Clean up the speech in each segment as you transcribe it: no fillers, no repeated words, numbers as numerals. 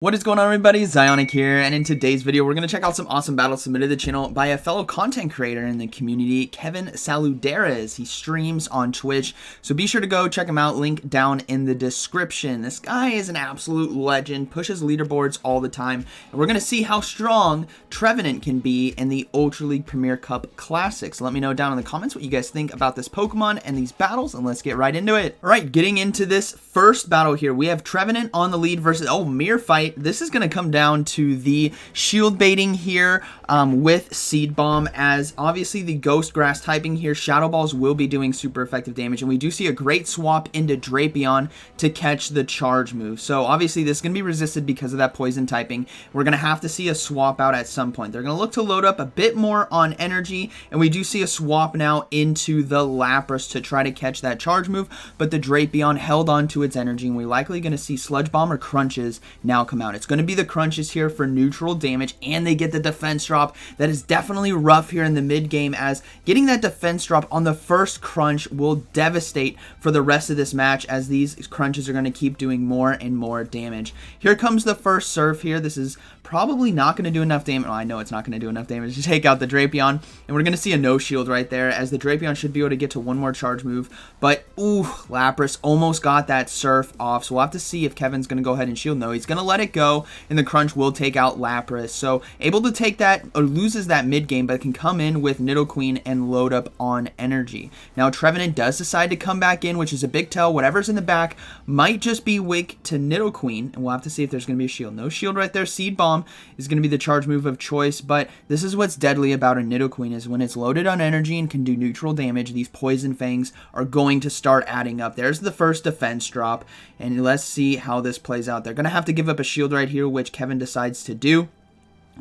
What is going on, everybody? ZyoniK here, and in today's video we're going to check out some awesome battles submitted to the channel by a fellow content creator in the community, Kevin Saluderas. He streams on Twitch, so be sure to go check him out, link down in the description. This guy is an absolute legend, pushes leaderboards all the time, and we're going to see how strong Trevenant can be in the Ultra League Premier Cup Classics. Let me know down in the comments what you guys think about this Pokemon and these battles, and let's get right into it. Alright, getting into this first battle here, we have Trevenant on the lead versus, mirror fight. This is going to come down to the shield baiting here with Seed Bomb, as obviously the Ghost Grass typing here, Shadow Balls will be doing super effective damage, and we do see a great swap into Drapion to catch the charge move. So obviously this is going to be resisted because of that poison typing. We're going to have to see a swap out at some point. They're going to look to load up a bit more on energy, and we do see a swap now into the Lapras to try to catch that charge move, but the Drapion held on to its energy, and we're likely going to see Sludge Bomb or Crunches now come out. It's going to be the Crunches here for neutral damage, and they get the defense drop. That is definitely rough here in the mid game, as getting that defense drop on the first Crunch will devastate for the rest of this match, as these Crunches are going to keep doing more and more damage. Here comes the first Surf here. This is probably not going to do enough damage. Well, I know it's not going to do enough damage to take out the Drapion, and we're going to see a no shield right there, as the Drapion should be able to get to one more charge move, but ooh, Lapras almost got that Surf off, so we'll have to see if Kevin's going to go ahead and shield. No, he's going to let it go, and the Crunch will take out Lapras, so able to take that, or loses that mid game, but can come in with Nidoqueen and load up on energy. Now Trevenant does decide to come back in, which is a big tell. Whatever's in the back might just be weak to Nidoqueen, and we'll have to see if there's going to be a shield. No shield right there. Seed Bomb is going to be the charge move of choice, but this is what's deadly about a Nidoqueen, is when it's loaded on energy and can do neutral damage, these Poison Fangs are going to start adding up. There's the first defense drop, and let's see how this plays out. They're going to have to give up a shield right here, which Kevin decides to do.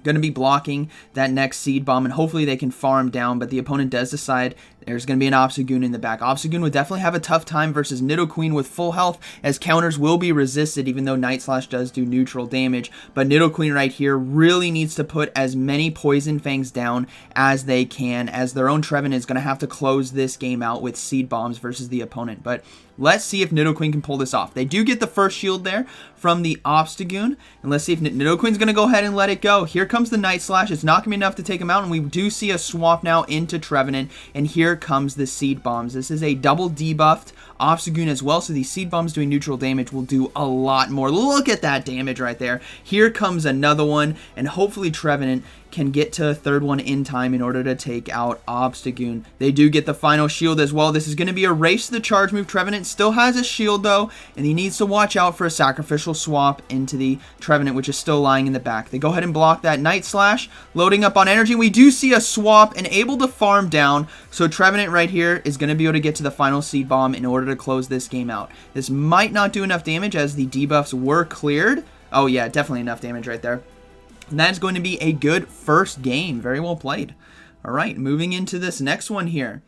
Going to be blocking that next Seed Bomb, and hopefully they can farm down, but the opponent does decide there's going to be an Obstagoon in the back. Obstagoon would definitely have a tough time versus Nidoqueen with full health, as counters will be resisted, even though Night Slash does do neutral damage. But Nidoqueen right here really needs to put as many Poison Fangs down as they can, as their own Trevenant is going to have to close this game out with Seed Bombs versus the opponent. But let's see if Nidoqueen can pull this off. They do get the first shield there from the Obstagoon, and let's see if Nidoqueen's going to go ahead and let it go. Here comes the Night Slash. It's not going to be enough to take him out, and we do see a swap now into Trevenant, and here comes the Seed Bombs. This is a double debuffed Obstagoon as well, so these Seed Bombs doing neutral damage will do a lot more. Look at that damage right there. Here comes another one, and hopefully Trevenant can get to a third one in time in order to take out Obstagoon. They do get the final shield as well. This is going to be a race to the charge move. Trevenant still has a shield though, and he needs to watch out for a sacrificial swap into the Trevenant, which is still lying in the back. They go ahead and block that Night Slash, loading up on energy. We do see a swap and able to farm down, so Trevenant right here is going to be able to get to the final Seed Bomb in order to close this game out. This might not do enough damage, as the debuffs were cleared. Oh yeah, definitely enough damage right there. And that is going to be a good first game. Very well played. All right, moving into this next one here.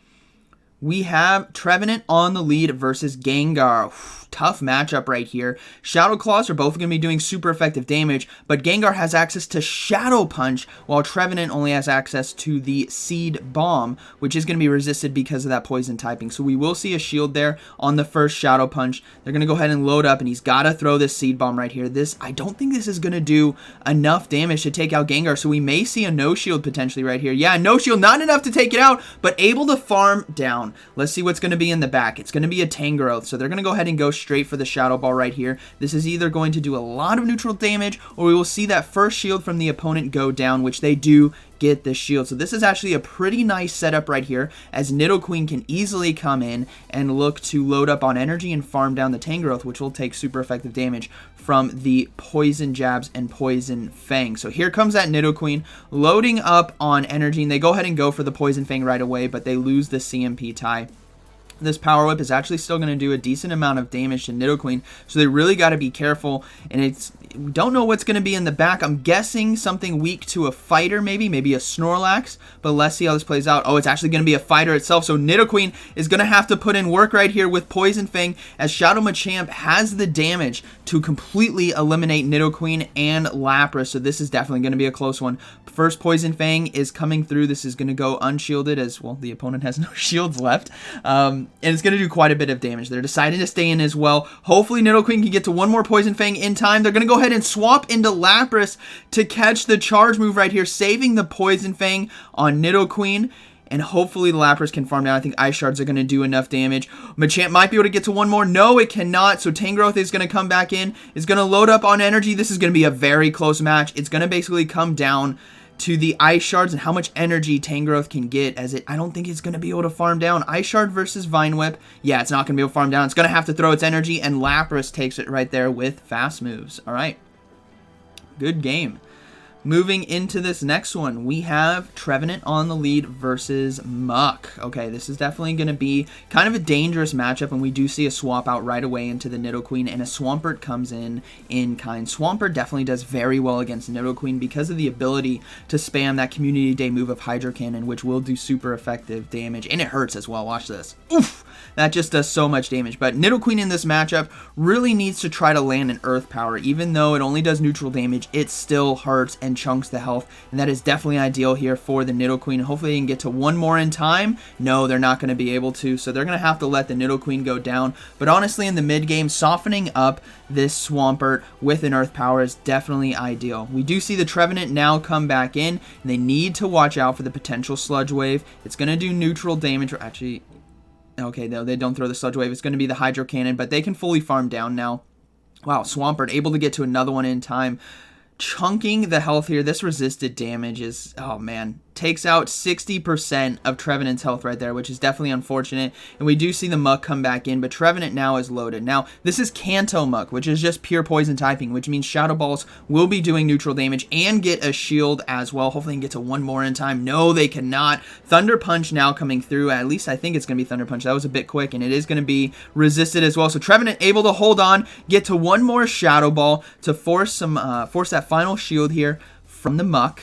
We have Trevenant on the lead versus Gengar. Tough matchup right here. Shadow Claws are both going to be doing super effective damage, but Gengar has access to Shadow Punch, while Trevenant only has access to the Seed Bomb, which is going to be resisted because of that poison typing. So we will see a shield there on the first Shadow Punch. They're going to go ahead and load up, and he's got to throw this Seed Bomb right here. I don't think this is going to do enough damage to take out Gengar, so we may see a no shield potentially right here. Yeah, no shield, not enough to take it out, but able to farm down. Let's see what's going to be in the back. It's going to be a Tangrowth, so they're going to go ahead and go straight for the Shadow Ball right here. This is either going to do a lot of neutral damage, or we will see that first shield from the opponent go down, which they do get the shield. So this is actually a pretty nice setup right here, as Nidoqueen can easily come in and look to load up on energy and farm down the Tangrowth, which will take super effective damage from the Poison Jabs and Poison Fang. So here comes that Nidoqueen loading up on energy, and they go ahead and go for the Poison Fang right away, but they lose the CMP tie. This Power Whip is actually still going to do a decent amount of damage to Nidoqueen, so they really got to be careful, and we don't know what's going to be in the back. I'm guessing something weak to a fighter, maybe a Snorlax, but let's see how this plays out. Oh, it's actually going to be a fighter itself, so Nidoqueen is going to have to put in work right here with Poison Fang, as Shadow Machamp has the damage to completely eliminate Nidoqueen and Lapras, so this is definitely going to be a close one. First Poison Fang is coming through. This is going to go unshielded, as well the opponent has no shields left. and it's going to do quite a bit of damage. They're deciding to stay in as well. Hopefully Nidoqueen can get to one more Poison Fang in time. They're going to go ahead and swap into Lapras to catch the charge move right here, saving the Poison Fang on Nidoqueen. And hopefully the Lapras can farm down. I think Ice Shards are going to do enough damage. Machamp might be able to get to one more. No, it cannot. So Tangrowth is going to come back in. It's going to load up on energy. This is going to be a very close match. It's going to basically come down to the Ice Shards and how much energy Tangrowth can get, as I don't think it's going to be able to farm down. Ice Shard versus Vine Whip. Yeah, it's not going to be able to farm down. It's going to have to throw its energy, and Lapras takes it right there with fast moves. All right. Good game. Moving into this next one, we have Trevenant on the lead versus Muk. Okay, this is definitely going to be kind of a dangerous matchup, and we do see a swap out right away into the Nidoqueen, and a Swampert comes in kind. Swampert definitely does very well against Nidoqueen because of the ability to spam that Community Day move of Hydro Cannon, which will do super effective damage, and it hurts as well. Watch this. Oof! That just does so much damage. But Nidoqueen in this matchup really needs to try to land an Earth Power. Even though it only does neutral damage, it still hurts and chunks the health. And that is definitely ideal here for the Nidoqueen. Hopefully they can get to one more in time. No, they're not going to be able to. So they're going to have to let the Nidoqueen go down. But honestly, in the mid game, softening up this Swampert with an Earth Power is definitely ideal. We do see the Trevenant now come back in. And they need to watch out for the potential Sludge Wave. It's going to do neutral damage. Actually, okay, no, they don't throw the Sludge Wave. It's going to be the Hydro Cannon, but they can fully farm down now. Wow, Swampert able to get to another one in time. Chunking the health here. This resisted damage is, oh man, takes out 60% of Trevenant's health right there, which is definitely unfortunate. And we do see the Muk come back in, but Trevenant now is loaded. Now, this is Kanto Muk, which is just pure poison typing, which means Shadow Balls will be doing neutral damage and get a shield as well. Hopefully they can get to one more in time. No, they cannot. Thunder Punch now coming through. At least I think it's going to be Thunder Punch. That was a bit quick, and it is going to be resisted as well. So Trevenant able to hold on, get to one more Shadow Ball to force that final shield here from the Muk.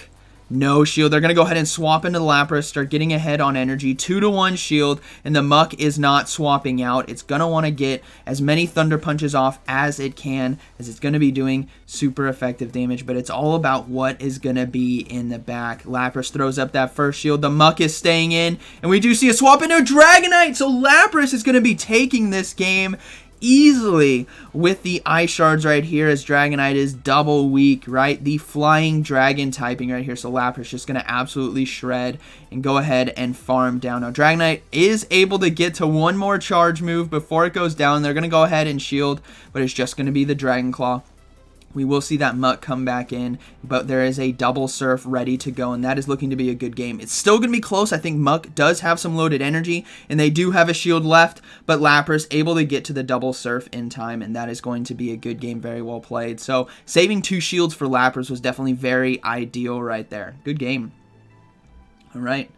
No shield. They're going to go ahead and swap into the Lapras, start getting ahead on energy. 2-to-1 shield, and the Muk is not swapping out. It's going to want to get as many Thunder Punches off as it can, as it's going to be doing super effective damage, but it's all about what is going to be in the back. Lapras throws up that first shield. The Muk is staying in, and we do see a swap into a Dragonite, so Lapras is going to be taking this game easily with the Ice Shards right here, as Dragonite is double weak, right? The Flying Dragon typing right here, so Lapras just going to absolutely shred and go ahead and farm down. Now, Dragonite is able to get to one more charge move before it goes down. They're going to go ahead and shield, but it's just going to be the Dragon Claw. We will see that Muk come back in, but there is a double surf ready to go, and that is looking to be a good game. It's still going to be close. I think Muk does have some loaded energy, and they do have a shield left, but Lapras able to get to the double surf in time, and that is going to be a good game. Very well played. So saving 2 shields for Lapras was definitely very ideal right there. Good game. All right.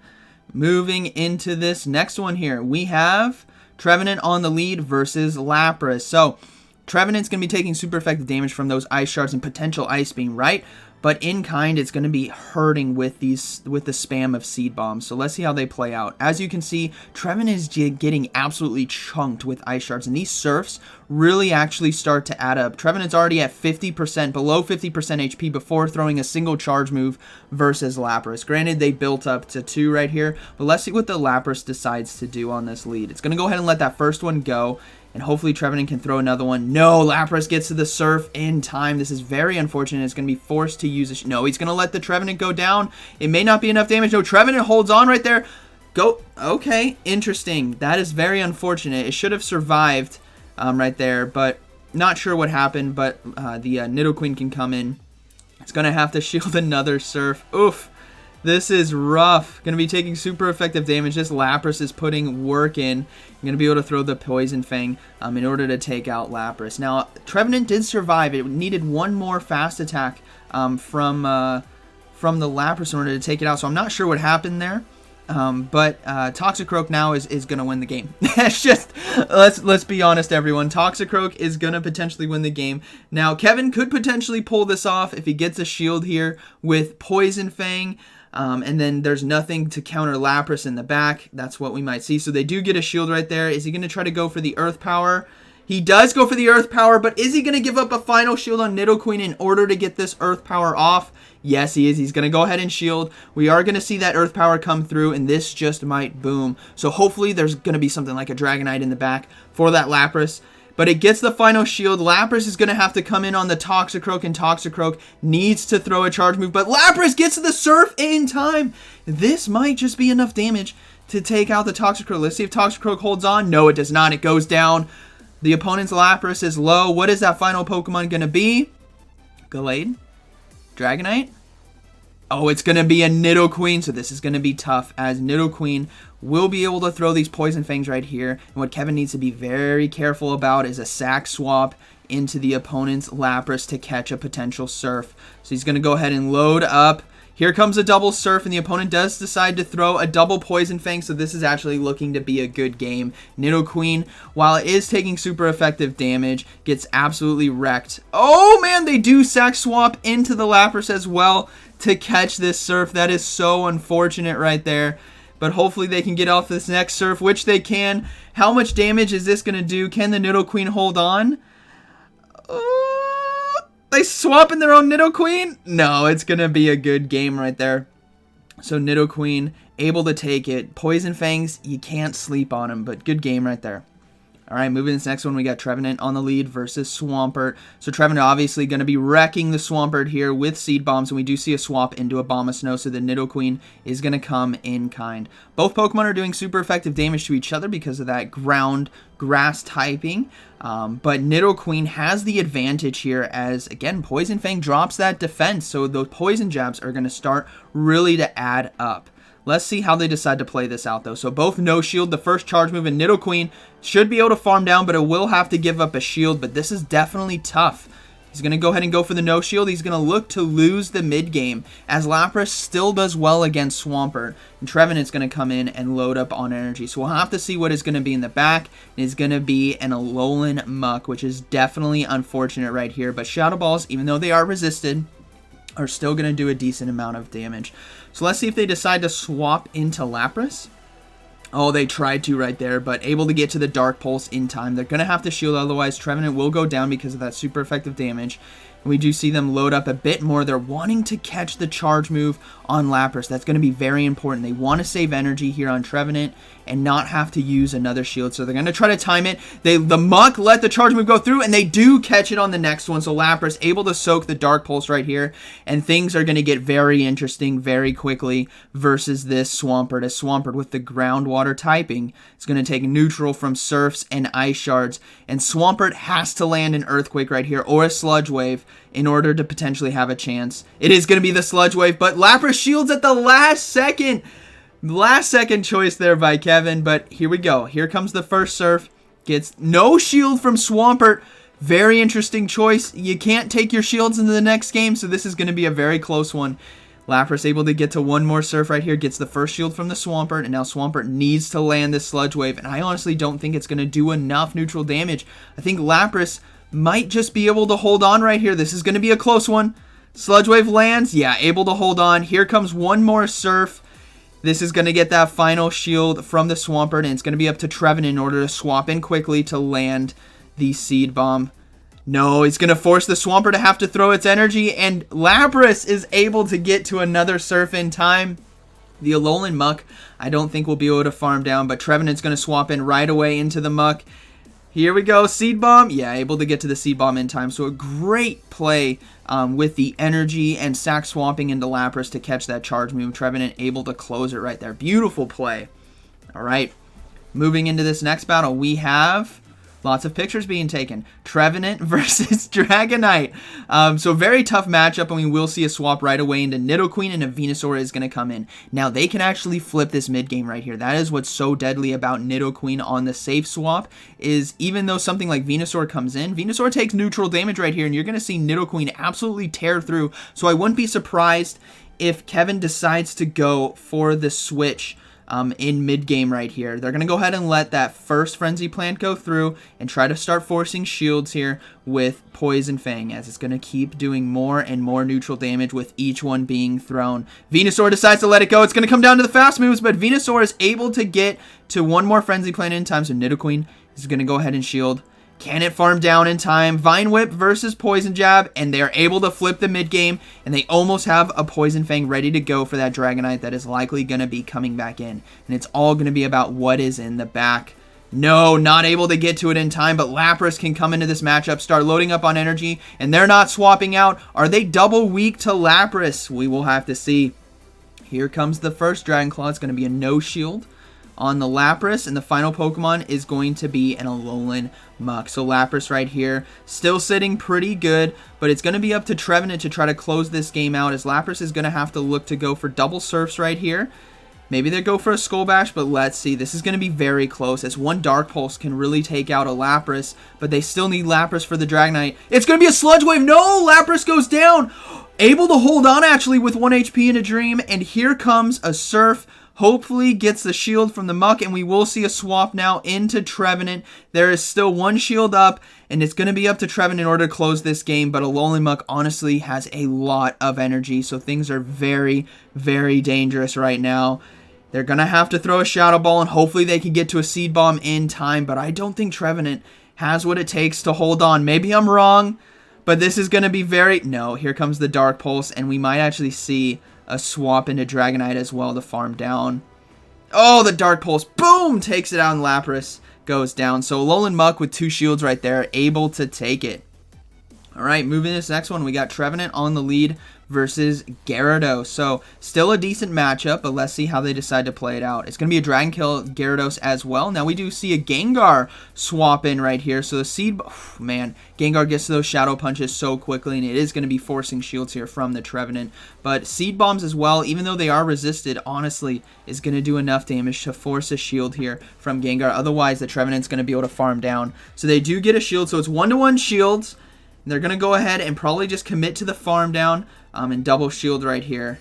Moving into this next one here, we have Trevenant on the lead versus Lapras. So Trevenant's going to be taking super effective damage from those Ice Shards and potential Ice Beam, right? But in kind, it's going to be hurting with the spam of Seed Bombs. So let's see how they play out. As you can see, Trevenant is getting absolutely chunked with Ice Shards, and these Surfs really actually start to add up. Trevenant's already at 50%, below 50% HP before throwing a single charge move versus Lapras. Granted, they built up to 2 right here, but let's see what the Lapras decides to do on this lead. It's going to go ahead and let that first one go, and hopefully Trevenant can throw another one. No, Lapras gets to the Surf in time. This is very unfortunate. It's going to be forced to use a... No, he's going to let the Trevenant go down. It may not be enough damage. No, Trevenant holds on right there. Go. Okay, interesting. That is very unfortunate. It should have survived right there, but not sure what happened. But the Nidoqueen can come in. It's going to have to shield another Surf. Oof. This is rough. Going to be taking super effective damage. This Lapras is putting work in. I'm going to be able to throw the Poison Fang in order to take out Lapras. Now, Trevenant did survive. It needed one more fast attack from the Lapras in order to take it out. So I'm not sure what happened there. But Toxicroak now is going to win the game. It's just, let's be honest, everyone. Toxicroak is going to potentially win the game. Now, Kevin could potentially pull this off if he gets a shield here with Poison Fang. And then there's nothing to counter Lapras in the back. That's what we might see. So they do get a shield right there. Is he going to try to go for the Earth Power? He does go for the Earth Power, but is he going to give up a final shield on Nidoqueen in order to get this Earth Power off? Yes, he is. He's going to go ahead and shield. We are going to see that Earth Power come through, and this just might boom. So hopefully there's going to be something like a Dragonite in the back for that Lapras. But it gets the final shield. Lapras is going to have to come in on the Toxicroak, and Toxicroak needs to throw a charge move. But Lapras gets the Surf in time. This might just be enough damage to take out the Toxicroak. Let's see if Toxicroak holds on. No, it does not. It goes down. The opponent's Lapras is low. What is that final Pokemon going to be? Gallade? Dragonite? Oh, it's going to be a Nidoqueen, so this is going to be tough, as Nidoqueen will be able to throw these Poison Fangs right here. And what Kevin needs to be very careful about is a sack swap into the opponent's Lapras to catch a potential Surf. So he's going to go ahead and load up. Here comes a double Surf, and the opponent does decide to throw a double Poison Fang, so this is actually looking to be a good game. Nidoqueen, while it is taking super effective damage, gets absolutely wrecked. Oh man, they do sack swap into the Lapras as well to catch this Surf. That is so unfortunate right there. But hopefully they can get off this next Surf, which they can. How much damage is this going to do? Can the Nidoqueen hold on? They swap in their own Nidoqueen? No, it's going to be a good game right there. So Nidoqueen able to take it. Poison Fangs, you can't sleep on them, but good game right there. All right, moving to this next one, we got Trevenant on the lead versus Swampert. So Trevenant obviously going to be wrecking the Swampert here with Seed Bombs, and we do see a swap into a Abomasnow, so the Nidoqueen is going to come in kind. Both Pokemon are doing super effective damage to each other because of that ground grass typing, but Nidoqueen has the advantage here as, again, Poison Fang drops that defense, so those poison jabs are going to start really to add up. Let's see how they decide to play this out, though. So both no shield. The first charge move, and Nidoqueen should be able to farm down, but it will have to give up a shield. But this is definitely tough. He's going to go ahead and go for the no shield. He's going to look to lose the mid game, as Lapras still does well against Swampert. And Trevenant's going to come in and load up on energy. So we'll have to see what is going to be in the back. It is going to be an Alolan Muk, which is definitely unfortunate right here. But Shadow Balls, even though they are resisted, are still going to do a decent amount of damage. So let's see if they decide to swap into Lapras. Oh, they tried to right there, but able to get to the Dark Pulse in time. They're going to have to shield, otherwise Trevenant will go down because of that super effective damage. And we do see them load up a bit more. They're wanting to catch the charge move on Lapras. That's going to be very important. They want to save energy here on Trevenant and not have to use another shield. So they're going to try to time it. The Muk let the charge move go through, and they do catch it on the next one. So Lapras able to soak the Dark Pulse right here. And things are going to get very interesting very quickly versus this Swampert. As Swampert with the groundwater typing is going to take neutral from Surfs and Ice Shards. And Swampert has to land an Earthquake right here or a Sludge Wave in order to potentially have a chance. It is going to be the Sludge Wave, but Lapras shields at the last second. Last second choice there by Kevin, but here we go. Here comes the first Surf. Gets no shield from Swampert. Very interesting choice. You can't take your shields into the next game, so this is going to be a very close one. Lapras able to get to one more Surf right here. Gets the first shield from the Swampert, and now Swampert needs to land this Sludge Wave, and I honestly don't think it's going to do enough neutral damage. I think Lapras might just be able to hold on right here. This is going to be a close one. Sludge Wave lands. Yeah, able to hold on. Here comes one more Surf. This is going to get that final shield from the Swampert, and it's going to be up to Trevenant in order to swap in quickly to land the Seed Bomb. No, it's going to force the Swampert to have to throw its energy, and Lapras is able to get to another Surf in time. The Alolan Muk, I don't think will be able to farm down, but Trevenant's going to swap in right away into the Muk. Here we go, Seed Bomb. Yeah, able to get to the Seed Bomb in time. So a great play with the energy and sack swapping into Lapras to catch that charge move. Trevenant able to close it right there. Beautiful play. All right, moving into this next battle, we have lots of pictures being taken. Trevenant versus Dragonite. So very tough matchup, and we will see a swap right away into Nidoqueen, and a Venusaur is going to come in. Now, they can actually flip this mid-game right here. That is what's so deadly about Nidoqueen on the safe swap, is even though something like Venusaur comes in, Venusaur takes neutral damage right here, and you're going to see Nidoqueen absolutely tear through. So I wouldn't be surprised if Kevin decides to go for the switch in mid-game right here. They're going to go ahead and let that first Frenzy Plant go through and try to start forcing shields here with Poison Fang, as it's going to keep doing more and more neutral damage with each one being thrown. Venusaur decides to let it go. It's going to come down to the fast moves, but Venusaur is able to get to one more Frenzy Plant in time, so Nidoqueen is going to go ahead and shield. Can it farm down in time? Vine Whip versus Poison Jab, and they're able to flip the mid game, and they almost have a Poison Fang ready to go for that Dragonite that is likely going to be coming back in. And it's all going to be about what is in the back. No, not able to get to it in time, but Lapras can come into this matchup, start loading up on energy, and they're not swapping out. Are they double weak to Lapras? We will have to see. Here comes the first Dragon Claw. It's going to be a no shield on the Lapras, and the final Pokemon is going to be an Alolan Muk. So Lapras right here, still sitting pretty good, but it's going to be up to Trevenant to try to close this game out, as Lapras is going to have to look to go for double surfs right here. Maybe they go for a Skull Bash, but let's see. This is going to be very close, as one Dark Pulse can really take out a Lapras, but they still need Lapras for the Dragonite. It's going to be a Sludge Wave. No, Lapras goes down. Able to hold on, actually, with 1 HP in a Dream, and here comes a Surf. Hopefully gets the shield from the Muk, and we will see a swap now into Trevenant. There is still one shield up, and it's going to be up to Trevenant in order to close this game, but Alolan Muk honestly has a lot of energy, so things are very, very dangerous right now. They're going to have to throw a Shadow Ball, and hopefully they can get to a Seed Bomb in time, but I don't think Trevenant has what it takes to hold on. Maybe I'm wrong, but this is going to be very... No, here comes the Dark Pulse, and we might actually see a swap into Dragonite as well to farm down. Oh, the Dark Pulse, boom, takes it out, and Lapras goes down. So Alolan Muk with 2 shields right there, able to take it. All right, moving to this next one, we got Trevenant on the lead versus Gyarados. So still a decent matchup, but let's see how they decide to play it out. It's going to be a Dragon Kill Gyarados as well. Now we do see a Gengar swap in right here. So the Seed... Oh, man, Gengar gets to those Shadow Punches so quickly, and it is going to be forcing shields here from the Trevenant. But Seed Bombs as well, even though they are resisted, honestly, is going to do enough damage to force a shield here from Gengar. Otherwise, the Trevenant's going to be able to farm down. So they do get a shield, so it's 1-to-1 shields. They're going to go ahead and probably just commit to the farm down and double shield right here.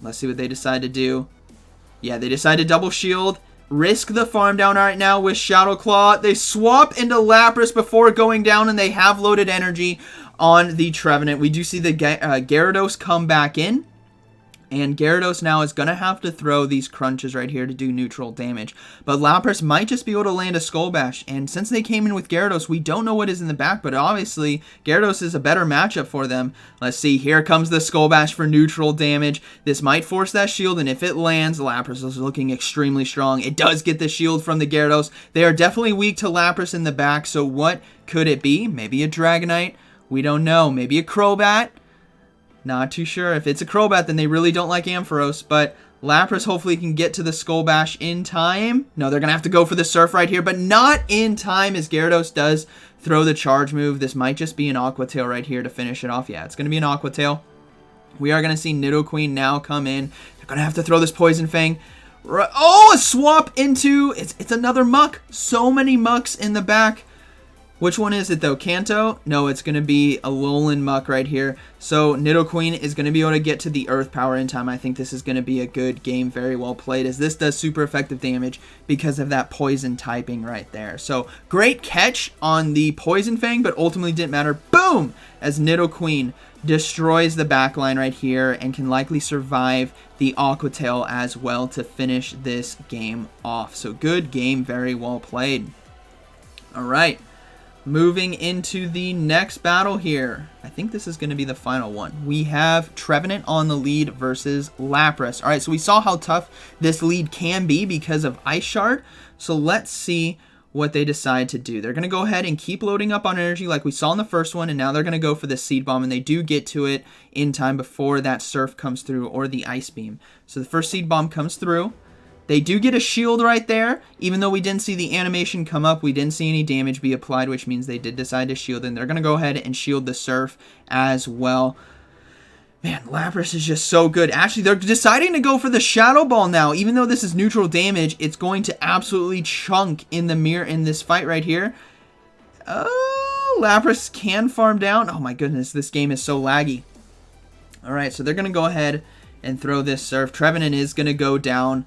Let's see what they decide to do. Yeah, they decide to double shield. Risk the farm down right now with Shadow Claw. They swap into Lapras before going down, and they have loaded energy on the Trevenant. We do see the Gyarados come back in. And Gyarados now is going to have to throw these crunches right here to do neutral damage. But Lapras might just be able to land a Skull Bash. And since they came in with Gyarados, we don't know what is in the back. But obviously, Gyarados is a better matchup for them. Let's see. Here comes the Skull Bash for neutral damage. This might force that shield. And if it lands, Lapras is looking extremely strong. It does get the shield from the Gyarados. They are definitely weak to Lapras in the back. So what could it be? Maybe a Dragonite? We don't know. Maybe a Crobat? Not too sure. If it's a Crobat, then they really don't like Ampharos, but Lapras hopefully can get to the Skull Bash in time. No, they're going to have to go for the Surf right here, but not in time, as Gyarados does throw the charge move. This might just be an Aqua Tail right here to finish it off. Yeah, it's going to be an Aqua Tail. We are going to see Nidoqueen now come in. They're going to have to throw this Poison Fang. Oh, a swap into... It's another Muk. So many Muks in the back. Which one is it though? Kanto? No, it's going to be Alolan Muk right here. So Nidoqueen is going to be able to get to the Earth Power in time. I think this is going to be a good game. Very well played, as this does super effective damage because of that poison typing right there. So great catch on the Poison Fang, but ultimately didn't matter. Boom! As Nidoqueen destroys the backline right here and can likely survive the Aqua Tail as well to finish this game off. So good game. Very well played. All right. Moving into the next battle here. I think this is going to be the final one. We have Trevenant on the lead versus Lapras. Alright, so we saw how tough this lead can be because of Ice Shard. So let's see what they decide to do. They're going to go ahead and keep loading up on energy like we saw in the first one, and now they're going to go for the Seed Bomb, and they do get to it in time before that Surf comes through or the Ice Beam. So the first Seed Bomb comes through. They do get a shield right there. Even though we didn't see the animation come up, we didn't see any damage be applied, which means they did decide to shield, and they're going to go ahead and shield the Surf as well. Man, Lapras is just so good. Actually, they're deciding to go for the Shadow Ball now. Even though this is neutral damage, it's going to absolutely chunk in the mirror in this fight right here. Oh, Lapras can farm down. Oh my goodness, this game is so laggy. Alright, so they're going to go ahead and throw this Surf. Trevenant is going to go down.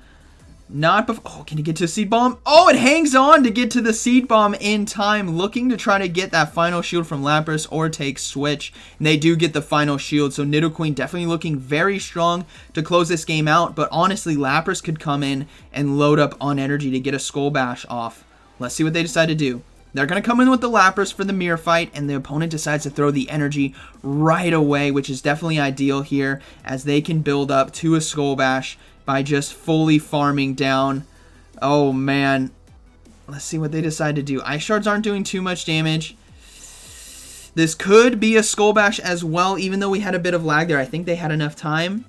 Not before... Oh, can he get to a Seed Bomb? Oh, it hangs on to get to the Seed Bomb in time, looking to try to get that final shield from Lapras or take Switch. And they do get the final shield, so Nidoqueen definitely looking very strong to close this game out. But honestly, Lapras could come in and load up on energy to get a Skull Bash off. Let's see what they decide to do. They're going to come in with the Lapras for the mirror fight, and the opponent decides to throw the energy right away, which is definitely ideal here, as they can build up to a Skull Bash by just fully farming down. Oh, man. Let's see what they decide to do. Ice Shards aren't doing too much damage. This could be a Skull Bash as well, even though we had a bit of lag there. I think they had enough time.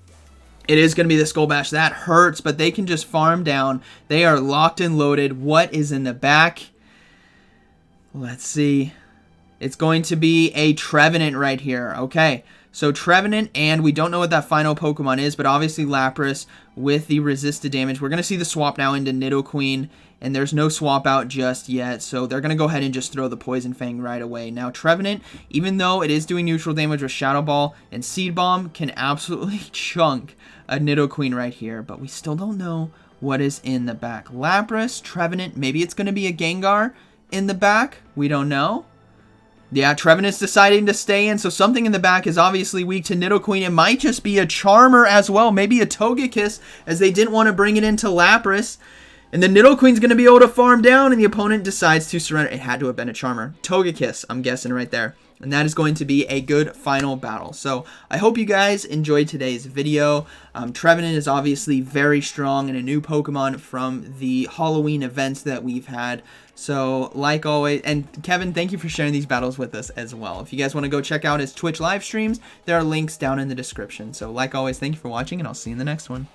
It is going to be the Skull Bash. That hurts, but they can just farm down. They are locked and loaded. What is in the back? Let's see. It's going to be a Trevenant right here. Okay, so Trevenant, and we don't know what that final Pokemon is, but obviously Lapras with the resisted damage. We're going to see the swap now into Nidoqueen, and there's no swap out just yet, so they're going to go ahead and just throw the Poison Fang right away. Now, Trevenant, even though it is doing neutral damage with Shadow Ball and Seed Bomb, can absolutely chunk a Nidoqueen right here, but we still don't know what is in the back. Lapras, Trevenant, maybe it's going to be a Gengar in the back. We don't know. Yeah, Trevenant's deciding to stay in, so something in the back is obviously weak to Nidoqueen. It might just be a Charmer as well, maybe a Togekiss, as they didn't want to bring it into Lapras. And the Nidoqueen's going to be able to farm down, and the opponent decides to surrender. It had to have been a Charmer. Togekiss, I'm guessing right there. And that is going to be a good final battle. So I hope you guys enjoyed today's video. Trevenant is obviously very strong and a new Pokemon from the Halloween events that we've had. So like always, and Kevin, thank you for sharing these battles with us as well. If you guys want to go check out his Twitch live streams, there are links down in the description. So like always, thank you for watching, and I'll see you in the next one.